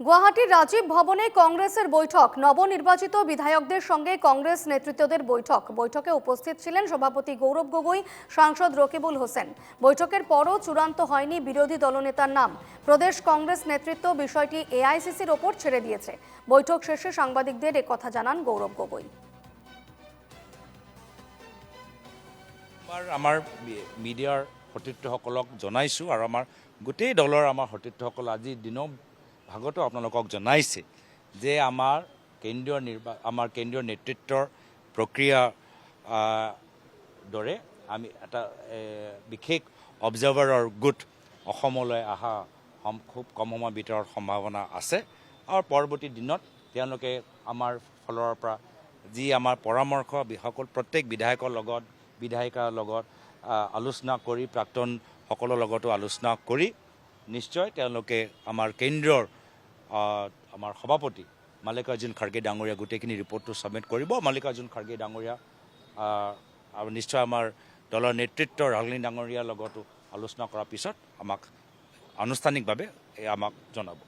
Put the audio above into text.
গুয়াহাটির রাজীব ভবনে কংগ্রেসের বৈঠক, নবনির্বাচিত বিধায়কদের সঙ্গে কংগ্রেস নেতৃত্বদের বৈঠকে উপস্থিত ছিলেন সভাপতি গৌরব গগৈ, সাংসদ রকিবুল হোসেন। বৈঠকের পরও চূড়ান্ত হয়নি বিরোধী দলনেতার নাম। প্রদেশ কংগ্রেস নেতৃত্ব বিষয়টি এআইসিসির ওপর ছেড়ে দিয়েছে। বৈঠক শেষে সাংবাদিকদের একথা জানান গৌরব গগৈ। আমাৰ মিডিয়াৰ সতীৰ্থসকলক জনাইছোঁ আৰু আমাৰ গোটেই দলৰ আমাৰ সতীৰ্থসকল আজিৰ দিনৰ ভাগতো আপোনালোকক জনাইছে যে আমাৰ কেন্দ্ৰীয় নেতৃত্বৰ প্ৰক্ৰিয়া দৰে আমি এটা বিশেষ অবজাৰ্ভাৰৰ গোট অসমলৈ অহা খুব কম সময়ৰ ভিতৰত সম্ভাৱনা আছে আৰু পৰৱৰ্তী দিনত তেওঁলোকে আমাৰ ফালৰ পৰা যি আমাৰ পৰামৰ্শ প্ৰত্যেক বিধায়িকাৰ লগত আলোচনা কৰি প্ৰাক্তনসকলৰ লগতো আলোচনা কৰি নিশ্চয় তেওঁলোকে আমাৰ কেন্দ্ৰৰ আমাৰ সভাপতি মাল্লিকাৰ্জুন খাৰ্গে ডাঙৰীয়া গোটেইখিনি ৰিপৰ্টটো ছাবমিট কৰিব। মাল্লিকাৰ্জুন খাৰ্গে ডাঙৰীয়া আৰু নিশ্চয় আমাৰ দলৰ নেতৃত্ব ৰাহুল ডাঙৰীয়াৰ লগতো আলোচনা কৰাৰ পিছত আমাক আনুষ্ঠানিকভাৱে আমাক জনাব।